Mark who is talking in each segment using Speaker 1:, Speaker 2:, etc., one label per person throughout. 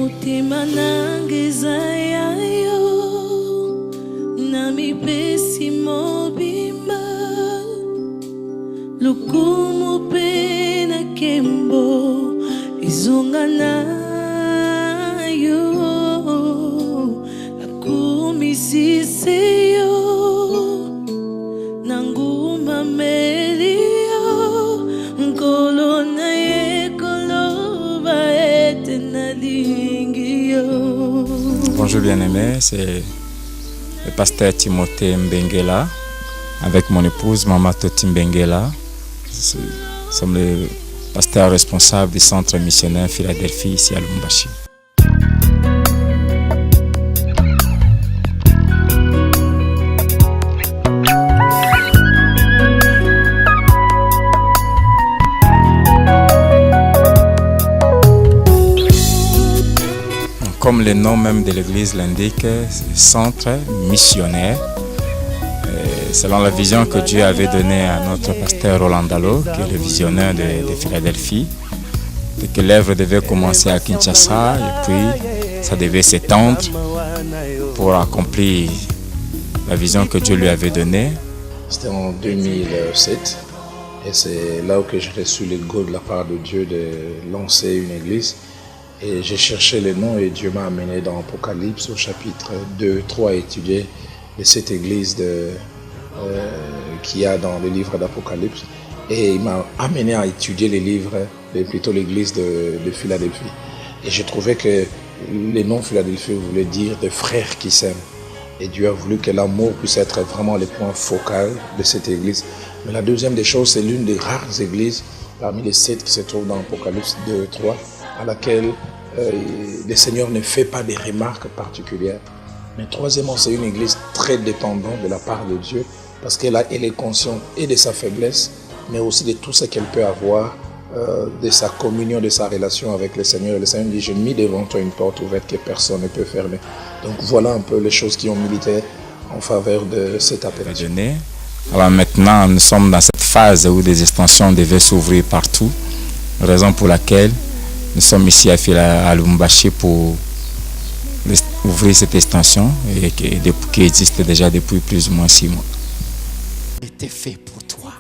Speaker 1: Mutima nangeza yayo Nami pesi mobimba Lukumu pena kembo Izonga nayo Lakumi siseyo Nanguma melio Nkolo na yekolo baete na lingio.
Speaker 2: Bonjour bien-aimé, c'est le pasteur Timothée Mbengela avec mon épouse Mama Toti Mbengela. Nous sommes les pasteurs responsables du centre missionnaire Philadelphie ici à Lubumbashi. Comme le nom même de l'église l'indique, c'est centre missionnaire. Selon la vision que Dieu avait donnée à notre pasteur Roland Dallot, qui est le visionnaire de Philadelphie, et que l'œuvre devait commencer à Kinshasa et puis ça devait s'étendre pour accomplir la vision que Dieu lui avait donnée.
Speaker 3: C'était en 2007 et c'est là où j'ai reçu le go de la part de Dieu de lancer une église. Et j'ai cherché le nom et Dieu m'a amené dans Apocalypse au chapitre 2, 3 à étudier cette église qu'il y a dans le livre d'Apocalypse. Et il m'a amené à étudier les livres, plutôt l'église de Philadelphie. Et j'ai trouvé que le nom Philadelphie voulait dire des frères qui s'aiment. Et Dieu a voulu que l'amour puisse être vraiment le point focal de cette église. Mais la deuxième des choses, c'est l'une des rares églises parmi les 7 qui se trouvent dans Apocalypse 2, 3, à laquelle le Seigneur ne fait pas des remarques particulières. Mais troisièmement, c'est une église très dépendante de la part de Dieu parce qu'elle est consciente et de sa faiblesse, mais aussi de tout ce qu'elle peut avoir, de sa communion, de sa relation avec le Seigneur. Et le Seigneur dit, j'ai mis devant toi une porte ouverte que personne ne peut fermer. Donc voilà un peu les choses qui ont milité en faveur de cet appel.
Speaker 2: Alors maintenant, nous sommes dans cette phase où des extensions devaient s'ouvrir partout, raison pour laquelle nous sommes ici à Lubumbashi pour ouvrir cette extension qui existe déjà depuis plus ou moins 6 mois.
Speaker 4: C'était fait pour toi.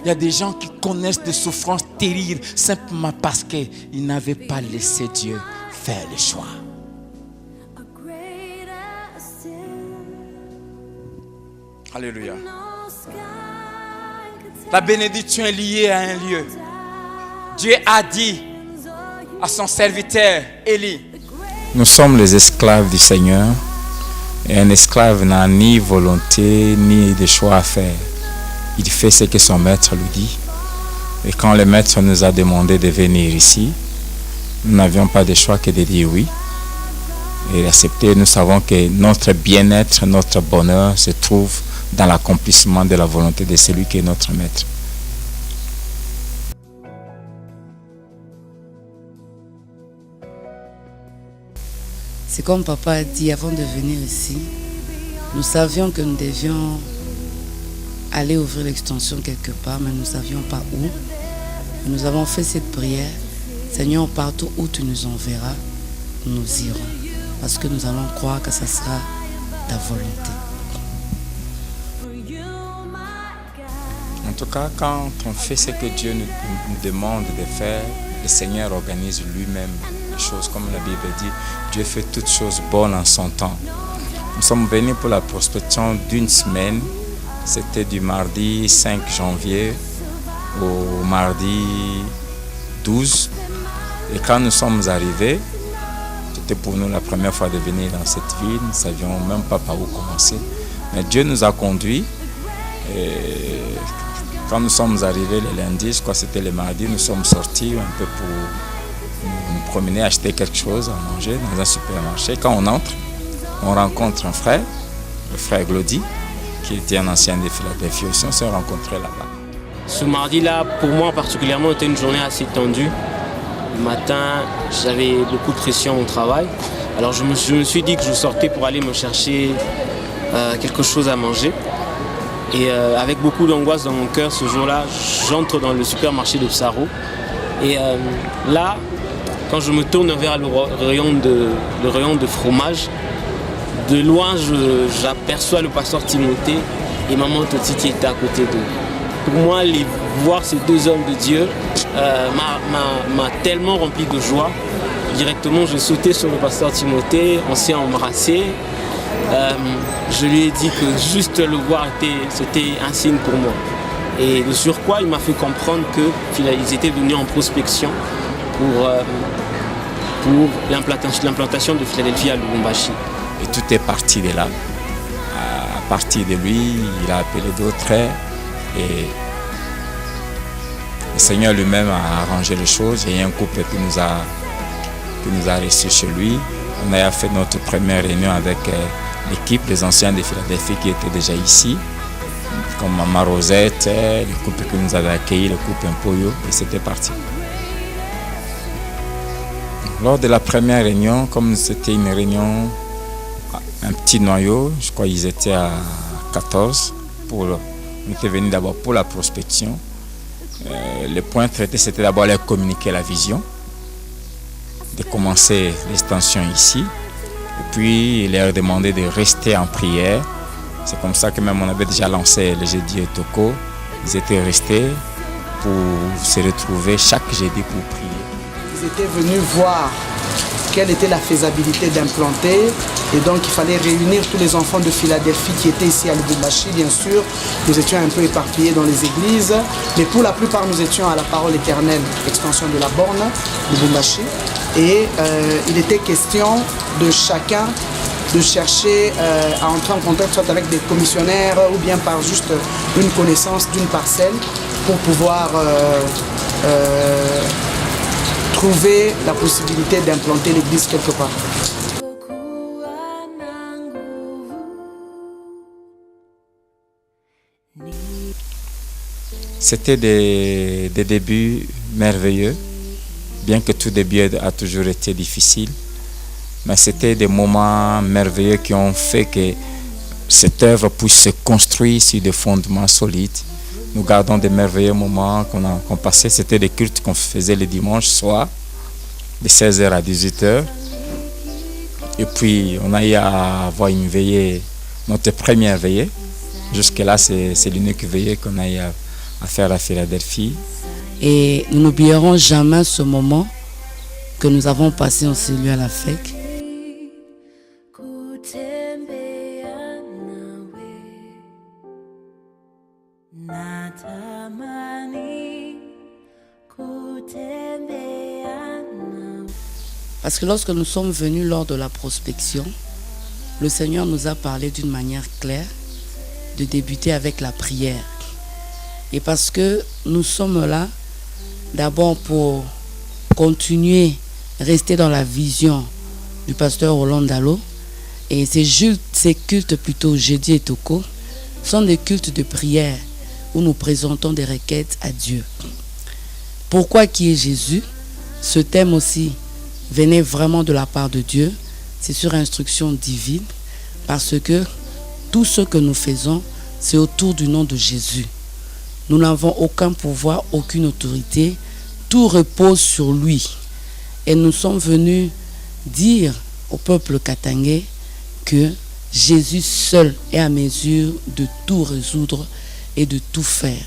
Speaker 4: Il y a des gens qui connaissent des souffrances terribles simplement parce qu'ils n'avaient pas laissé Dieu faire le choix. Alléluia. La bénédiction est liée à un lieu. Dieu a dit à son serviteur Élie.
Speaker 2: Nous sommes les esclaves du Seigneur et un esclave n'a ni volonté ni de choix à faire. Il fait ce que son maître lui dit. Et quand le maître nous a demandé de venir ici, nous n'avions pas de choix que de dire oui et d'accepter. Nous savons que notre bien-être, notre bonheur se trouve dans l'accomplissement de la volonté de celui qui est notre maître.
Speaker 5: C'est comme papa a dit avant de venir ici, nous savions que nous devions aller ouvrir l'extension quelque part, mais nous ne savions pas où. Nous avons fait cette prière. Seigneur, partout où tu nous enverras, nous irons. Parce que nous allons croire que ce sera ta volonté.
Speaker 2: En tout cas, quand on fait ce que Dieu nous demande de faire, le Seigneur organise lui-même les choses. Comme la Bible dit, Dieu fait toutes choses bonnes en son temps. Nous sommes venus pour la prospection d'une semaine. C'était du mardi 5 janvier au mardi 12. Et quand nous sommes arrivés, c'était pour nous la première fois de venir dans cette ville. Nous ne savions même pas par où commencer. Mais Dieu nous a conduits. Et quand nous sommes arrivés le lundi, je crois que c'était le mardi, nous sommes sortis un peu pour nous promener, acheter quelque chose à manger dans un supermarché. Quand on entre, on rencontre un frère, le frère Glody, qui était un ancien de Philadelphie aussi. On s'est rencontrés là-bas.
Speaker 6: Ce mardi-là, pour moi particulièrement, était une journée assez tendue. Le matin, j'avais beaucoup de pression au travail. Alors je me suis dit que je sortais pour aller me chercher quelque chose à manger. Et avec beaucoup d'angoisse dans mon cœur, ce jour-là, j'entre dans le supermarché de Psaro. Et là, quand je me tourne vers le rayon de fromage, de loin, j'aperçois le pasteur Timothée et maman Toti qui était à côté d'eux. Pour moi, voir ces deux hommes de Dieu m'a tellement rempli de joie. Directement, je sautais sur le pasteur Timothée, on s'est embrassé. Je lui ai dit que juste le voir, c'était un signe pour moi. Et de surcroît, il m'a fait comprendre qu'ils étaient venus en prospection pour l'implantation de Philadelphie à Lubumbashi.
Speaker 2: Et tout est parti de là. À partir de lui, il a appelé d'autres et le Seigneur lui-même a arrangé les choses. Il y a un couple qui nous a reçus chez lui. On a fait notre première réunion avec l'équipe, les anciens de Philadelphie qui étaient déjà ici, comme Maman Rosette, le couple qui nous avait accueillis, le couple Impoyo, et c'était parti. Lors de la première réunion, comme c'était une réunion, un petit noyau, je crois qu'ils étaient à 14, on était venus d'abord pour la prospection. Le point traité, c'était d'abord leur communiquer la vision, de commencer l'extension ici, et puis leur demander de rester en prière. C'est comme ça que même on avait déjà lancé le jeudi et Toko. Ils étaient restés pour se retrouver chaque jeudi pour prier.
Speaker 7: Ils étaient venus voir quelle était la faisabilité d'implanter et donc il fallait réunir tous les enfants de Philadelphie qui étaient ici à Lubumbashi, bien sûr. Nous étions un peu éparpillés dans les églises, mais pour la plupart nous étions à la Parole Éternelle, extension de la borne, Lubumbashi. Et il était question de chacun de chercher à entrer en contact soit avec des commissionnaires ou bien par juste une connaissance d'une parcelle pour pouvoir trouver la possibilité d'implanter l'église quelque part.
Speaker 2: C'était des débuts merveilleux, bien que tout début a toujours été difficile. Mais c'était des moments merveilleux qui ont fait que cette œuvre puisse se construire sur des fondements solides. Nous gardons des merveilleux moments qu'on passait. C'était des cultes qu'on faisait le dimanche soir, de 16h à 18h. Et puis, on a eu à avoir une veillée, notre première veillée. Jusque-là, c'est l'unique veillée qu'on a eu à faire à Philadelphie.
Speaker 5: Et nous n'oublierons jamais ce moment que nous avons passé en cellule à la FEC. Parce que lorsque nous sommes venus lors de la prospection, le Seigneur nous a parlé d'une manière claire de débuter avec la prière. Et parce que nous sommes là, d'abord pour continuer, rester dans la vision du pasteur Roland Dallot, et ces cultes plutôt jeudi et Toko sont des cultes de prière où nous présentons des requêtes à Dieu. Pourquoi qui est Jésus? Ce thème aussi venait vraiment de la part de Dieu. C'est sur instruction divine parce que tout ce que nous faisons, c'est autour du nom de Jésus. Nous n'avons aucun pouvoir, aucune autorité. Tout repose sur lui. Et nous sommes venus dire au peuple katangais que Jésus seul est à mesure de tout résoudre et de tout faire.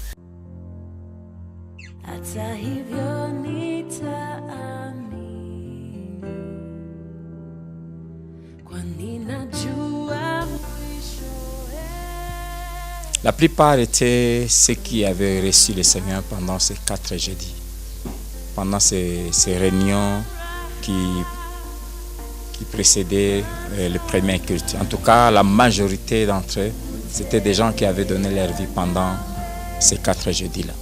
Speaker 2: La plupart étaient ceux qui avaient reçu le Seigneur pendant ces 4 jeudis, pendant ces réunions qui précédaient le premier culte. En tout cas, la majorité d'entre eux, c'était des gens qui avaient donné leur vie pendant ces 4 jeudis-là.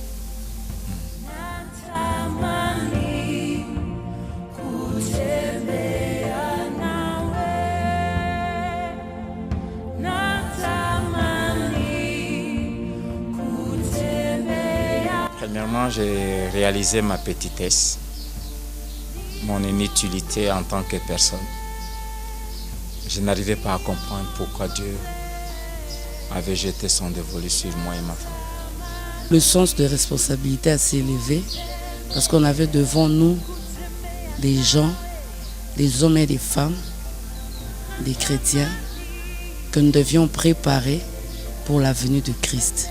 Speaker 2: Premièrement, j'ai réalisé ma petitesse, mon inutilité en tant que personne. Je n'arrivais pas à comprendre pourquoi Dieu avait jeté son dévolu sur moi et ma famille.
Speaker 5: Le sens de responsabilité assez élevé, parce qu'on avait devant nous des gens, des hommes et des femmes, des chrétiens, que nous devions préparer pour la venue de Christ.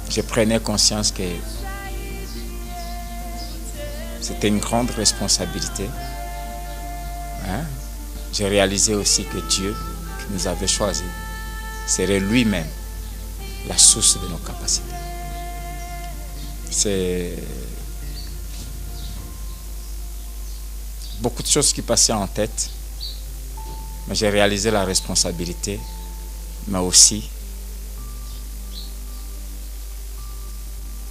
Speaker 2: Je prenais conscience que c'était une grande responsabilité. J'ai réalisé aussi que Dieu qui nous avait choisis serait lui-même la source de nos capacités. C'est beaucoup de choses qui passaient en tête, mais j'ai réalisé la responsabilité, mais aussi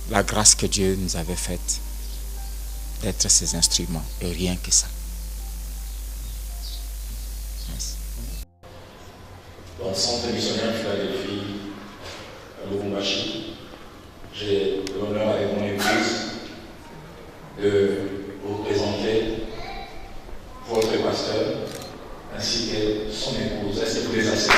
Speaker 2: la grâce que Dieu nous avait faite d'être ses instruments, et rien que ça. Merci.
Speaker 3: Dans le centre missionnaire Philadelphie, à Lubumbashi, j'ai l'honneur avec mon épouse de vous présenter votre pasteur ainsi que son épouse. Est-ce que vous les acceptez?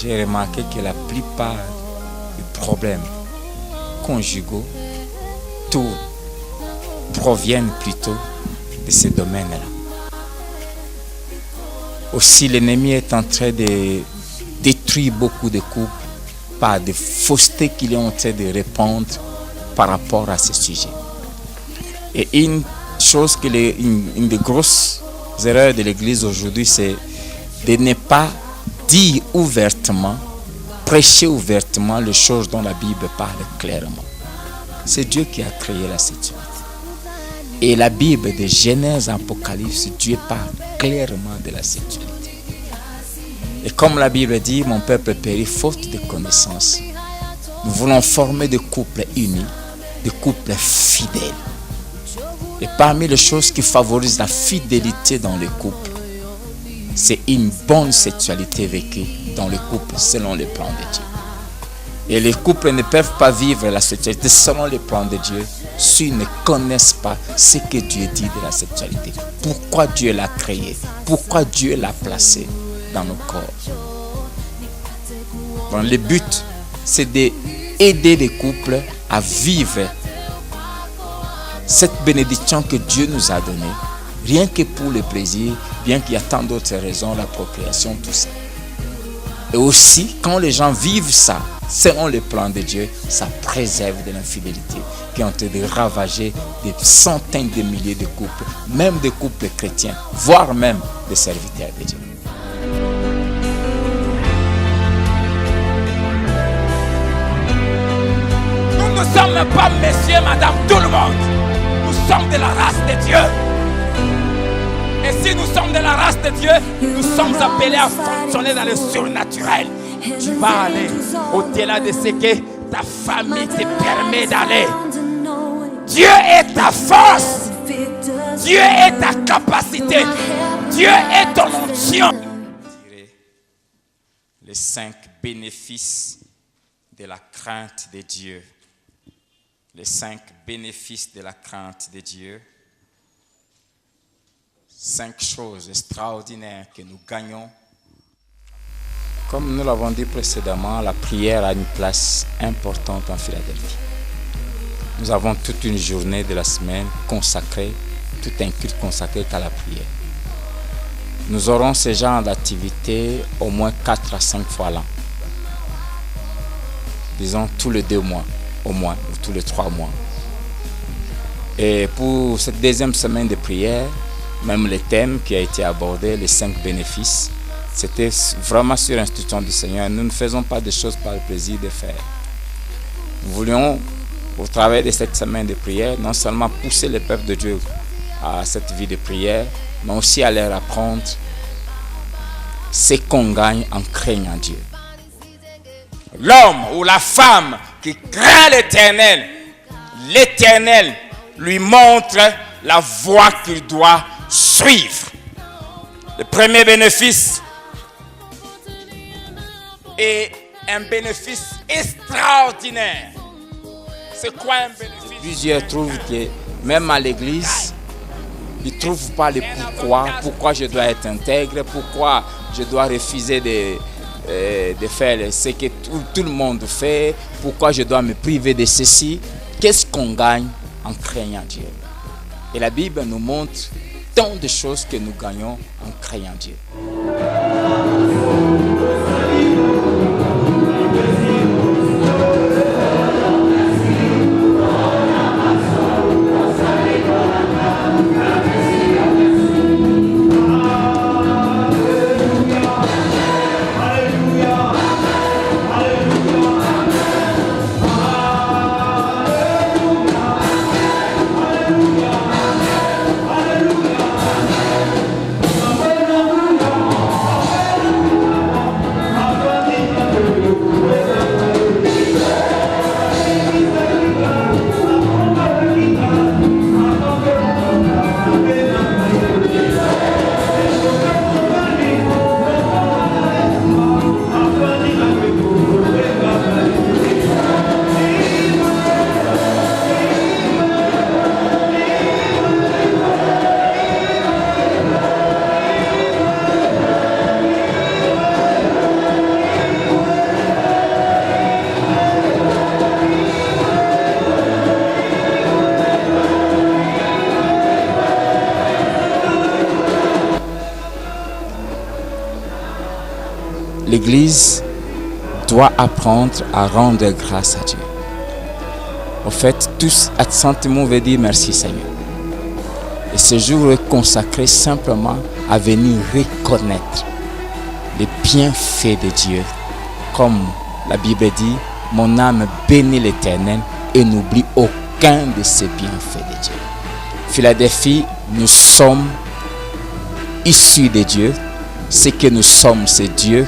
Speaker 2: J'ai remarqué que la plupart des problèmes conjugaux, tout proviennent plutôt de ces domaines-là. Aussi, l'ennemi est en train de détruire beaucoup de couples par des faussetés qu'il est en train de répandre par rapport à ce sujet. Et une chose, une des grosses erreurs de l'Église aujourd'hui, c'est de ne pas dire ouvertement, prêcher ouvertement les choses dont la Bible parle clairement. C'est Dieu qui a créé la sexualité. Et la Bible de Genèse à Apocalypse, Dieu parle clairement de la sexualité. Et comme la Bible dit, mon peuple périt faute de connaissance. Nous voulons former des couples unis, des couples fidèles. Et parmi les choses qui favorisent la fidélité dans les couples, c'est une bonne sexualité vécue dans les couples selon les plans de Dieu. Et les couples ne peuvent pas vivre la sexualité selon les plans de Dieu s'ils ne connaissent pas ce que Dieu dit de la sexualité. Pourquoi Dieu l'a créé, pourquoi Dieu l'a placé dans nos corps. Donc, le but, c'est d'aider les couples à vivre cette bénédiction que Dieu nous a donnée, rien que pour le plaisir, bien qu'il y a tant d'autres raisons, la procréation, tout ça. Et aussi, quand les gens vivent ça, selon les plans de Dieu, ça préserve de l'infidélité qui ont été ravager des centaines de milliers de couples, même des couples chrétiens, voire même des serviteurs de Dieu.
Speaker 4: Nous ne sommes pas messieurs, madame, tout le monde. Nous sommes de la race de Dieu. Et si nous sommes de la race de Dieu, nous sommes appelés à fonctionner dans le surnaturel. Tu vas aller au-delà de ce que ta famille te permet d'aller. Dieu est ta force. Dieu est ta capacité. Dieu est ton onction.
Speaker 2: Les 5 bénéfices de la crainte de Dieu. Les 5 bénéfices de la crainte de Dieu. 5 choses extraordinaires que nous gagnons. Comme nous l'avons dit précédemment, la prière a une place importante en Philadelphie. Nous avons toute une journée de la semaine consacrée, tout un culte consacré qu'à la prière. Nous aurons ce genre d'activité au moins 4 à 5 fois l'an. Disons tous les 2 mois, au moins, ou tous les 3 mois. Et pour cette deuxième semaine de prière, même le thème qui a été abordé, les 5 bénéfices, c'était vraiment sur l'instruction du Seigneur. Nous ne faisons pas des choses par le plaisir de faire. Nous voulions, au travers de cette semaine de prière, non seulement pousser le peuple de Dieu à cette vie de prière, mais aussi à leur apprendre ce qu'on gagne en craignant Dieu.
Speaker 4: L'homme ou la femme qui craint l'Éternel, l'Éternel lui montre la voie qu'il doit suivre. Le premier bénéfice est un bénéfice extraordinaire. C'est quoi un bénéfice?
Speaker 2: Plusieurs trouvent que même à l'église, ils ne trouvent pas le pourquoi je dois être intègre, pourquoi je dois refuser de faire ce que tout le monde fait, pourquoi je dois me priver de ceci. Qu'est-ce qu'on gagne en craignant Dieu? Et la Bible nous montre tant de choses que nous gagnons en craignant Dieu. L'Église doit apprendre à rendre grâce à Dieu. En fait, tous sentiment veut dire merci Seigneur. Et ce jour est consacré simplement à venir reconnaître les bienfaits de Dieu. Comme la Bible dit, mon âme bénit l'Éternel et n'oublie aucun de ses bienfaits de Dieu. Philadelphie, nous sommes issus de Dieu. Ce que nous sommes, c'est Dieu.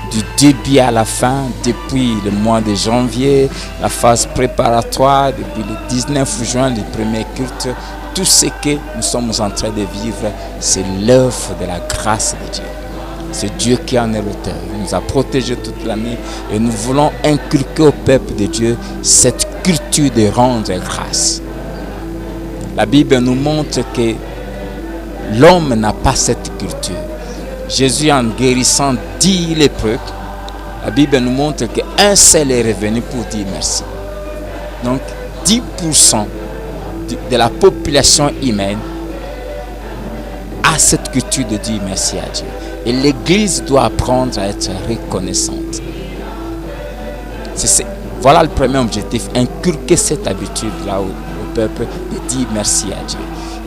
Speaker 2: Du début à la fin, depuis le mois de janvier, la phase préparatoire, depuis le 19 juin, le premier culte, tout ce que nous sommes en train de vivre, c'est l'œuvre de la grâce de Dieu. C'est Dieu qui en est l'auteur. Il nous a protégés toute l'année et nous voulons inculquer au peuple de Dieu cette culture de rendre grâce. La Bible nous montre que l'homme n'a pas cette culture. Jésus, en guérissant 10 lépreux, la Bible nous montre qu'un seul est revenu pour dire merci. Donc, 10% de la population humaine a cette culture de dire merci à Dieu. Et l'Église doit apprendre à être reconnaissante. Voilà le premier objectif, inculquer cette habitude-là au peuple de dire merci à Dieu.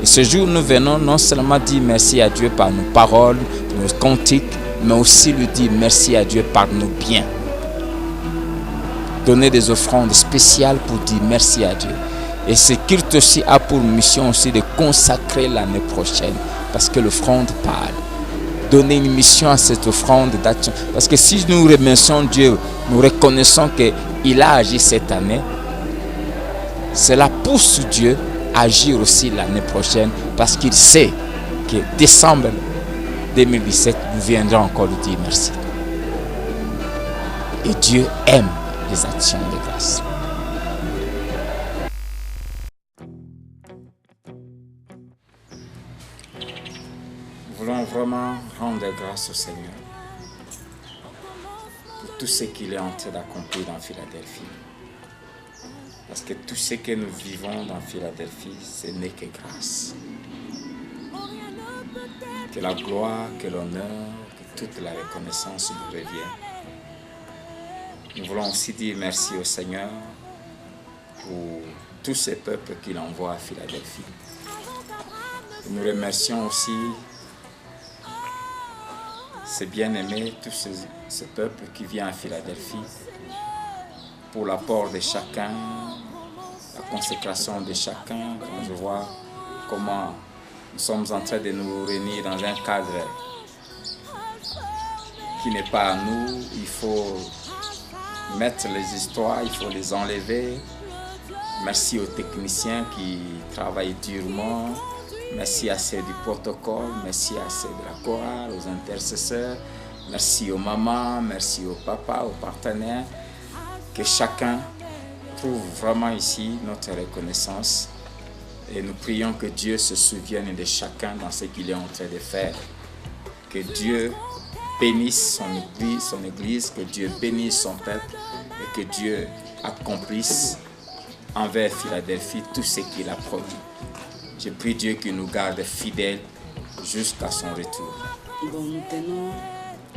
Speaker 2: Et ce jour, nous venons non seulement dire merci à Dieu par nos paroles, nos cantiques, mais aussi lui dire merci à Dieu par nos biens. Donner des offrandes spéciales pour dire merci à Dieu. Et ce culte aussi a pour mission aussi de consacrer l'année prochaine, parce que l'offrande parle. Donner une mission à cette offrande d'action. Parce que si nous remercions Dieu, nous reconnaissons qu'il a agi cette année, cela pousse Dieu à agir aussi l'année prochaine, parce qu'il sait que décembre 2017, nous viendrons encore lui dire merci. Et Dieu aime les actions de grâce. Nous voulons vraiment rendre grâce au Seigneur pour tout ce qu'il est en train d'accomplir dans Philadelphie. Parce que tout ce que nous vivons dans Philadelphie, ce n'est que grâce. Que la gloire, que l'honneur, que toute la reconnaissance nous revienne. Nous voulons aussi dire merci au Seigneur pour tous ces peuples qu'il envoie à Philadelphie. Nous remercions aussi ces bien-aimés, tous ces peuples qui viennent à Philadelphie, pour l'apport de chacun, la consécration de chacun. Quand je vois comment nous sommes en train de nous réunir dans un cadre qui n'est pas à nous, il faut mettre les histoires, il faut les enlever, Merci aux techniciens qui travaillent durement. Merci à ceux du protocole, merci à ceux de la chorale, aux intercesseurs. Merci aux mamans, merci aux papas, aux partenaires. Que chacun trouve vraiment ici notre reconnaissance. Et nous prions que Dieu se souvienne de chacun dans ce qu'il est en train de faire. Que Dieu bénisse son église, que Dieu bénisse son peuple et que Dieu accomplisse envers Philadelphie tout ce qu'il a promis. Je prie Dieu qu'il nous garde fidèles jusqu'à son retour.
Speaker 5: Bon, nous tenons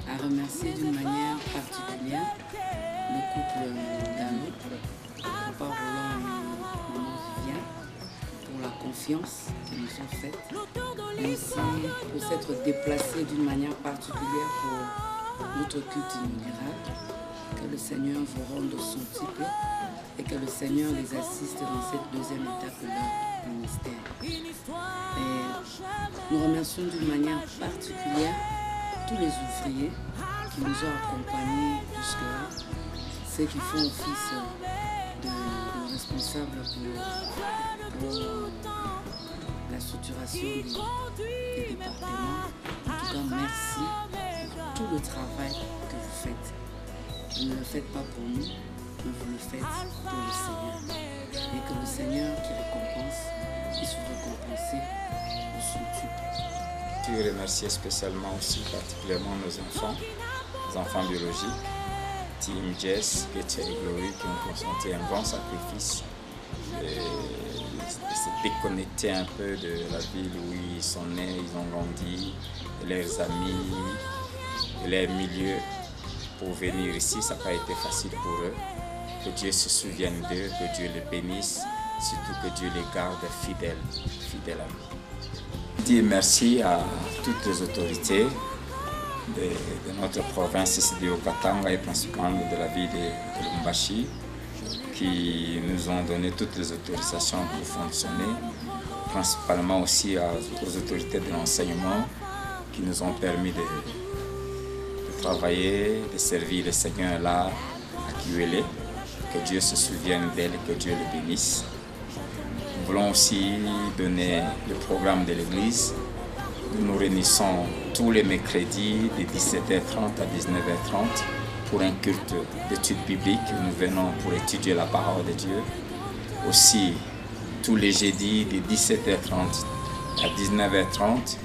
Speaker 5: à remercier d'une manière particulière le couple d'Anneau, Papa Roland et Maman Viviane, pour la confiance qu'ils nous ont faite, mais aussi pour s'être déplacés d'une manière particulière pour notre culte inaugural. Que le Seigneur vous rende son type et que le Seigneur les assiste dans cette deuxième étape de leur ministère. Et nous remercions d'une manière particulière tous les ouvriers qui nous ont accompagnés jusque-là, ceux qui font office de responsables pour la structuration des départements. En tout cas, merci pour tout le travail que vous faites. Vous ne le faites pas pour nous, mais vous le faites pour le Seigneur. Et que le Seigneur qui récompense puisse vous récompenser de son type.
Speaker 2: Je veux remercier spécialement aussi particulièrement nos enfants biologiques, Tim, Jess, Getty et Glory, qui ont consenti un grand sacrifice de se déconnecter un peu de la ville où ils sont nés, ils ont grandi, de leurs amis, de leur milieu. Pour venir ici, ça n'a pas été facile pour eux. Que Dieu se souvienne d'eux, que Dieu les bénisse, surtout que Dieu les garde fidèles à nous. Je dis merci à toutes les autorités de notre province ici de Haut-Katanga et principalement de la ville de Lubumbashi qui nous ont donné toutes les autorisations pour fonctionner, principalement aussi aux autorités de l'enseignement qui nous ont permis de travailler, de servir le Seigneur là à Kiwele. Que Dieu se souvienne d'elle et que Dieu les bénisse. Nous voulons aussi donner le programme de l'église. Nous nous réunissons tous les mercredis de 17h30 à 19h30 pour un culte d'études bibliques. Nous venons pour étudier la parole de Dieu. Aussi, tous les jeudis de 17h30 à 19h30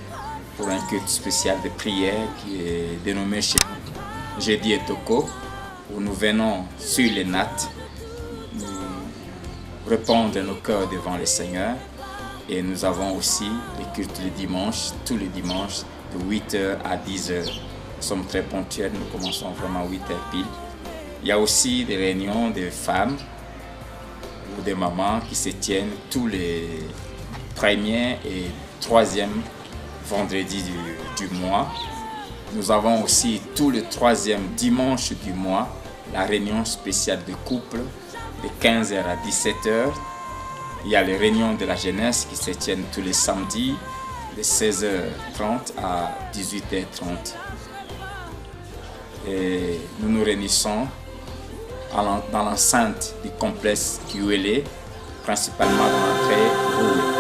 Speaker 2: pour un culte spécial de prière qui est dénommé chez nous Jeudi et Toko, où nous venons sur les nattes, nous répondre nos cœurs devant le Seigneur. Et nous avons aussi les cultes le dimanche, tous les dimanches, de 8h à 10h. Nous sommes très ponctuels, nous commençons vraiment à 8h pile. Il y a aussi des réunions de femmes ou des mamans qui se tiennent tous les premiers et troisièmes vendredis du mois. Nous avons aussi tous les troisièmes dimanches du mois la réunion spéciale de couple de 15h à 17h. Il y a les réunions de la jeunesse qui se tiennent tous les samedis de 16h30 à 18h30. Et nous nous réunissons dans l'enceinte du complexe Kiwele, principalement dans l'entrée rouge.